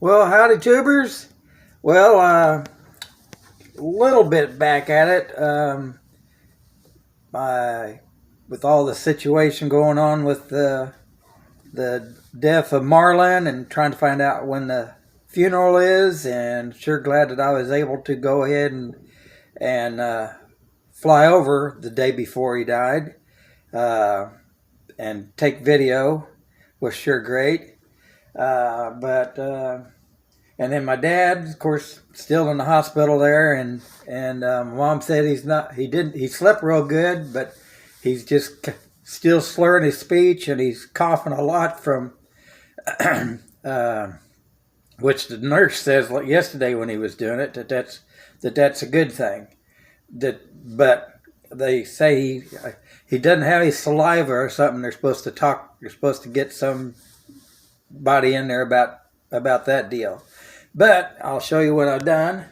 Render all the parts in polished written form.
Well, howdy, tubers. Well, a little bit back at it. With all the situation going on with the death of Marlon and trying to find out when the funeral is, and sure glad that I was able to go ahead and fly over the day before he died and take video. Was sure great. And then my dad, of course, still in the hospital there, and Mom said he slept real good, but he's just still slurring his speech, and he's coughing a lot from, which the nurse says yesterday when he was doing it that's a good thing. But they say he doesn't have any saliva or something. They're supposed to get somebody in there about that deal. But I'll show you what I've done.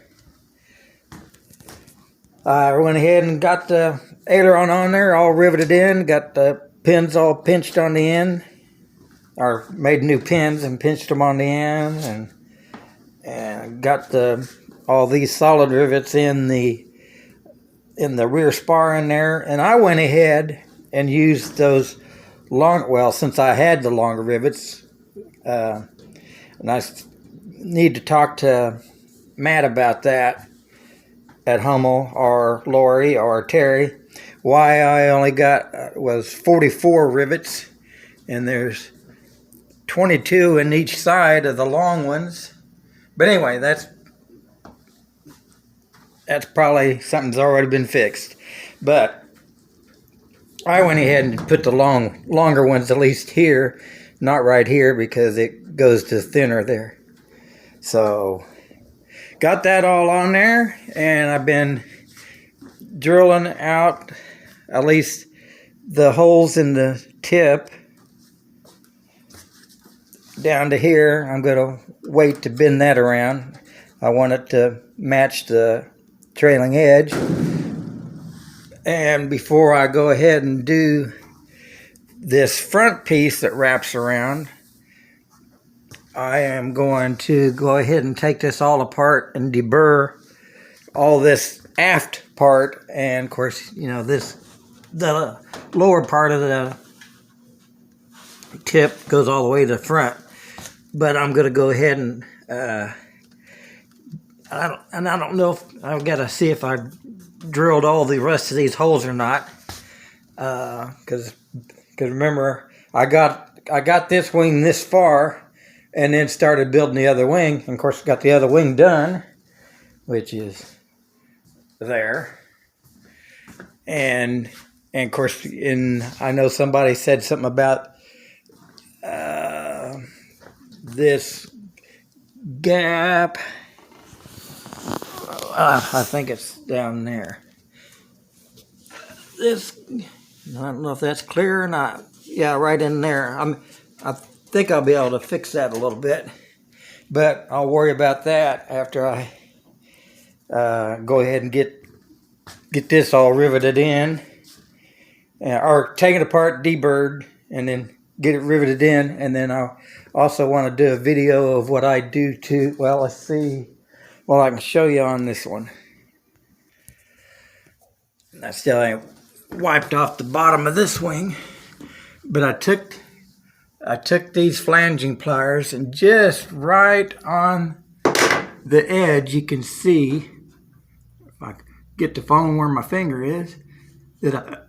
I went ahead and got the aileron on there all riveted in, got the pins all pinched on the end, or made new pins and pinched them on the end, and got all these solid rivets in the rear spar in there. And I went ahead and used those since I had the longer rivets, and I need to talk to Matt about that at Hummel, or Lori, or Terry, why I only was 44 rivets, and there's 22 in each side of the long ones. But anyway, that's probably something's already been fixed. But I went ahead and put the longer ones at least here, not right here, because it goes to thinner there. So got that all on there, and I've been drilling out at least the holes in the tip down to here. I'm going to wait to bend that around. I want it to match the trailing edge. And before I go ahead and do this front piece that wraps around, I am going to go ahead and take this all apart and deburr all this aft part. And of course, the lower part of the tip goes all the way to the front. But I'm going to go ahead and I don't know if I've got to see if I drilled all the rest of these holes or not. Because remember, I got this wing this far, and then started building the other wing. And of course, got the other wing done, which is there. And of course, I know somebody said something about this gap. I think it's down there. I don't know if that's clear or not. Yeah, right in there. I think I'll be able to fix that a little bit, but I'll worry about that after I go ahead and get this all riveted in, or take it apart, deburred, and then get it riveted in. And then I also want to do a video of what I do to, well, let's see. Well, I can show you on this one. I still ain't wiped off the bottom of this wing, but I took these flanging pliers, and just right on the edge, you can see, if I get the phone where my finger is, that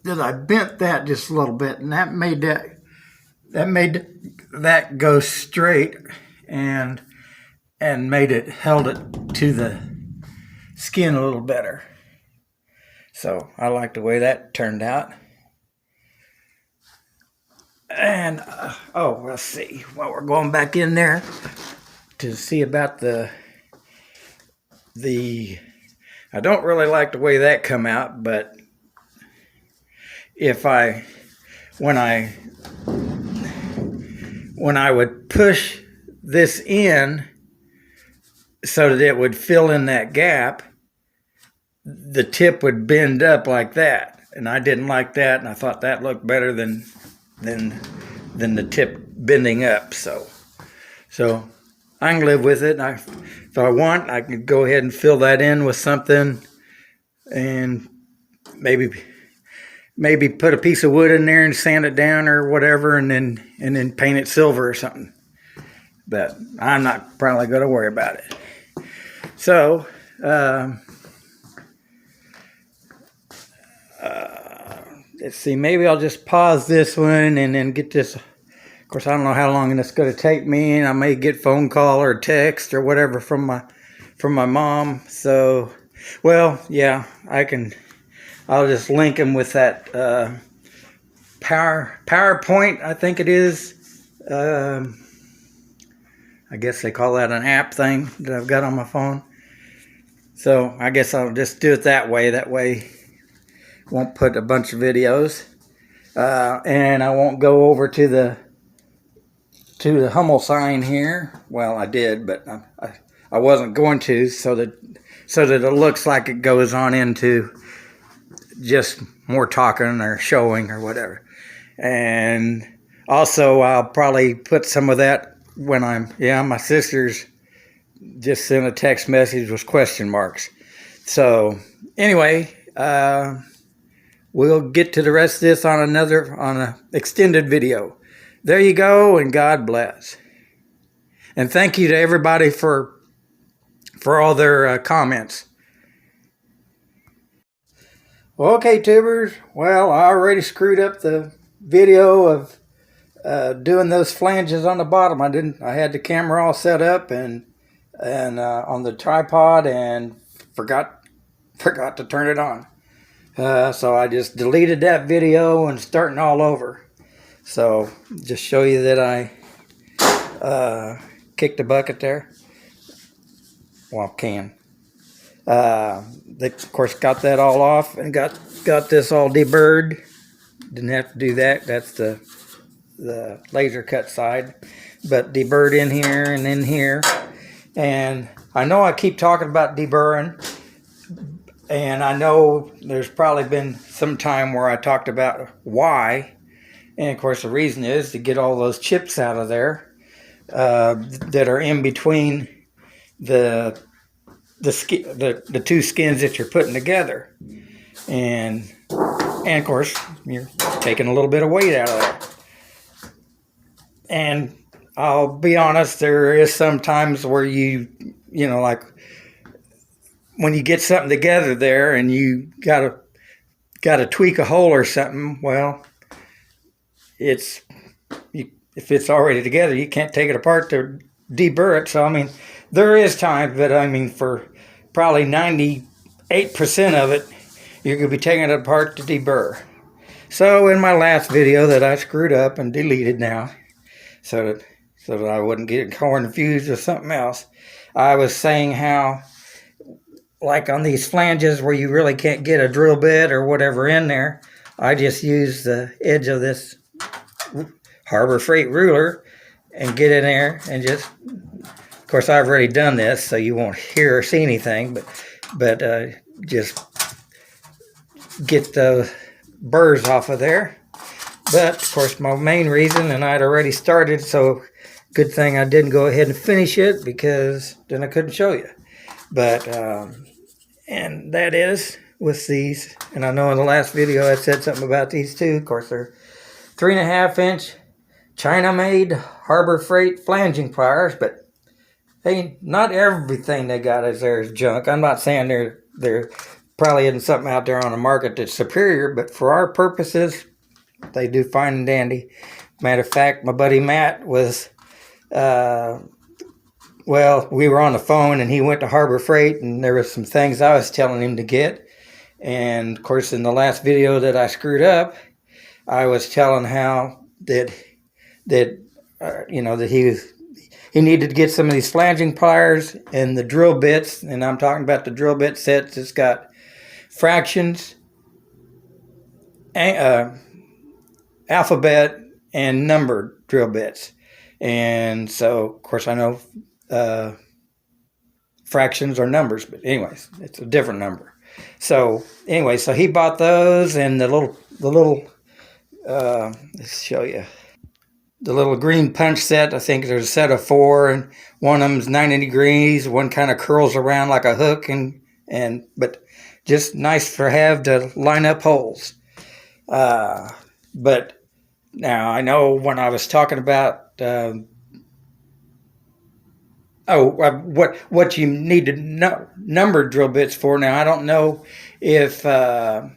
I bent that just a little bit, and that made that go straight, and held it to the skin a little better. So I like the way that turned out. And let's see. Well, we're going back in there to see about the. I don't really like the way that come out, but when I would push this in so that it would fill in that gap, the tip would bend up like that, and I didn't like that, and I thought that looked better than the tip bending up. So I can live with it. If I want, I can go ahead and fill that in with something, and maybe put a piece of wood in there and sand it down or whatever, and then paint it silver or something. But I'm not probably going to worry about it. So let's see. Maybe I'll just pause this one and then get this. Of course, I don't know how long it's going to take me, and I may get phone call or text or whatever from my mom. So, well, yeah, I'll just link them with that PowerPoint, I think it is. I guess they call that an app thing that I've got on my phone. So I guess I'll just do it that way. That way, won't put a bunch of videos, and I won't go over to the Hummel sign here. Well, I did, but I wasn't going to, so that it looks like it goes on into just more talking or showing or whatever. And also, I'll probably put some of that when my sister's just sent a text message with question marks. So anyway, we'll get to the rest of this on an extended video. There you go, and God bless. And thank you to everybody for all their comments. Okay, tubers. Well, I already screwed up the video of doing those flanges on the bottom. I had the camera all set up and on the tripod, and forgot to turn it on. So I just deleted that video and starting all over. So just show you that I kicked the bucket there. Well, can. They of course got that all off and got this all deburred. Didn't have to do that. That's the laser cut side, but deburred in here and in here. And I know I keep talking about deburring, and I know there's probably been some time where I talked about why. And of course the reason is to get all those chips out of there that are in between the two skins that you're putting together. And of course you're taking a little bit of weight out of there. And I'll be honest, there is some times where you know, like when you get something together there and you gotta tweak a hole or something, well, if it's already together, you can't take it apart to deburr it. So I mean, there is time, but I mean, for probably 98% of it, you're gonna be taking it apart to deburr. So in my last video that I screwed up and deleted now, so that I wouldn't get confused with something else, I was saying how, like on these flanges where you really can't get a drill bit or whatever in there, I just use the edge of this Harbor Freight ruler and get in there and just, of course I've already done this so you won't hear or see anything, but just get the burrs off of there. But of course my main reason, and I'd already started, so good thing I didn't go ahead and finish it, because then I couldn't show you. But and that is with these, and I know in the last video I said something about these too. Of course they're 3.5-inch China-made Harbor Freight flanging pliers, but hey, not everything they got is junk. I'm not saying there probably isn't something out there on the market that's superior, but for our purposes, they do fine and dandy. Matter of fact, my buddy Matt was, well, we were on the phone and he went to Harbor Freight, and there were some things I was telling him to get. And of course, in the last video that I screwed up, I was telling how that he needed to get some of these flanging pliers and the drill bits. And I'm talking about the drill bit sets. It's got fractions, alphabet, and numbered drill bits. And so, of course, I know fractions are numbers, but anyways, it's a different number. So anyway, so he bought those, and the little let's show you. the little green punch set. I think there's a set of 4, and one of them's 90 degrees. One kind of curls around like a hook, but just nice for have to line up holes. But now I know when I was talking about what you need to number drill bits for. Now I don't know if the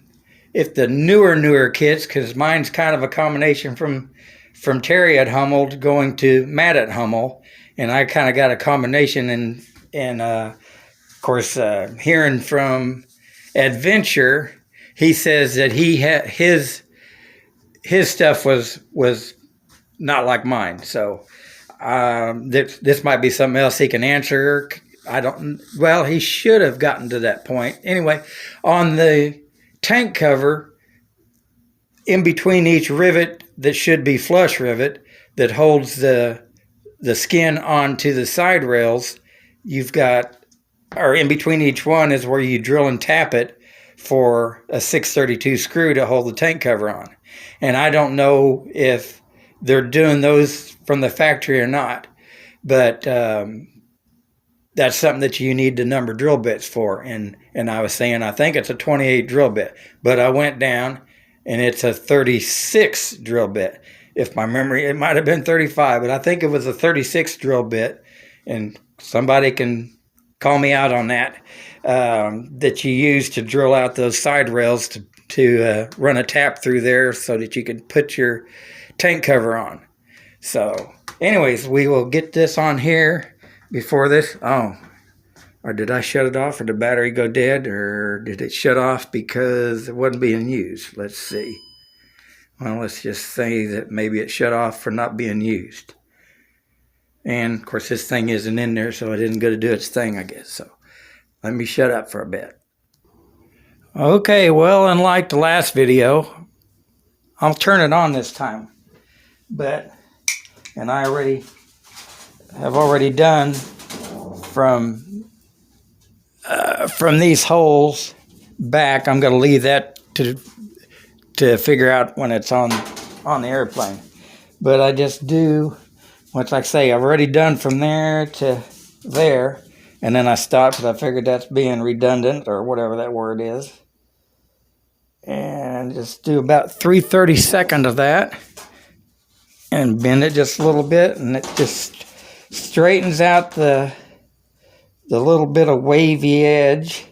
newer kits, because mine's kind of a combination from Terry at Hummel going to Matt at Hummel, and I kind of got a combination. And of course, hearing from Adventure, he says that his stuff was not like mine. So this might be something else he can answer. Well, he should have gotten to that point. Anyway, on the tank cover, in between each rivet that should be flush rivet that holds the skin onto the side rails, you've got, or in between each one is where you drill and tap it for a 632 screw to hold the tank cover on. And I don't know if they're doing those from the factory or not, but that's something that you need to number drill bits for. And I was saying, I think it's a 28 drill bit, but I went down and it's a 36 drill bit. If my memory, it might have been 35, but I think it was a 36 drill bit. And somebody can call me out on that, that you use to drill out those side rails to run a tap through there so that you can put your tank cover on. So anyways, we will get this on here before this. Oh, or did I shut it off, or did the battery go dead, or did it shut off because it wasn't being used? Let's see. Well, let's just say that maybe it shut off for not being used. And of course this thing isn't in there, so it isn't going to do its thing, I guess. So let me shut up for a bit. Okay, well, unlike the last video, I'll turn it on this time. And I have already done from these holes back. I'm going to leave that to figure out when it's on the airplane. But I just do, once I say, I've already done from there to there, and then I stopped because I figured that's being redundant or whatever that word is. And just do about 3/32 of that and bend it just a little bit, and it just straightens out the little bit of wavy edge,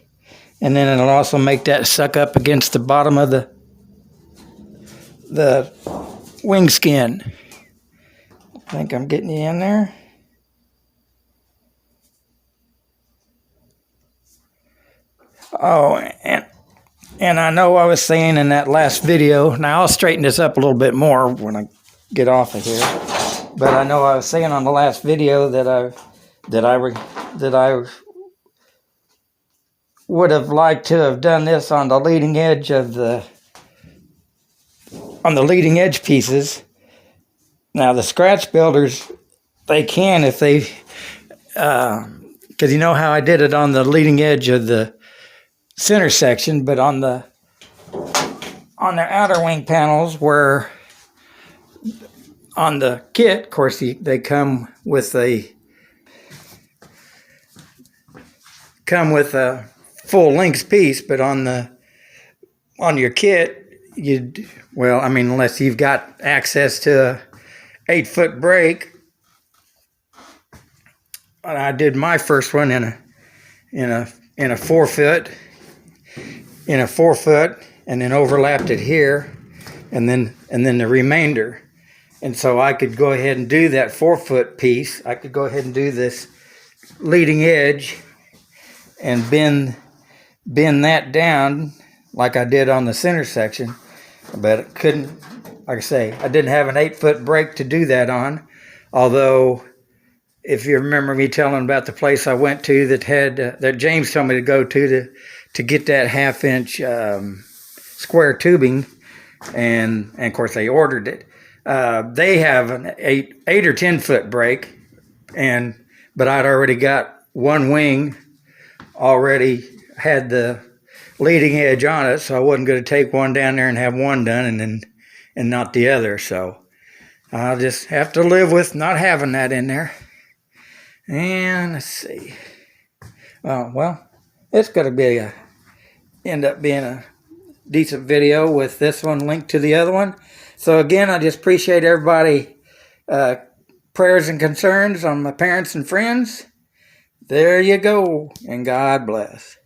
and then it'll also make that suck up against the bottom of the wing skin. I think I'm getting you in there. Oh, and I know I was saying in that last video, now I'll straighten this up a little bit more when I get off of here, but I know I was saying on the last video that I would have liked to have done this on the leading edge of on the leading edge pieces. Now the scratch builders, they can if they, because you know how I did it on the leading edge of the center section, but on the outer wing panels, where on the kit, of course, they come with a full length piece, but on your kit, unless you've got access to a 8-foot brake. I did my first one in a 4-foot, and then overlapped it here, and then the remainder. And so I could go ahead and do that 4-foot piece. I could go ahead and do this leading edge and bend that down like I did on the center section, but it couldn't, like I say, I didn't have an 8-foot brake to do that on. Although, if you remember me telling about the place I went to that James told me to go to get that 1/2-inch square tubing, and of course they ordered it. They have an 8 or 10-foot brake, but I'd already got one wing already had the leading edge on it, so I wasn't going to take one down there and have one done and not the other. So I'll just have to live with not having that in there. And let's see. Oh, well, it's going to end up being a decent video with this one linked to the other one. So again, I just appreciate everybody prayers and concerns on my parents and friends. There you go, and God bless.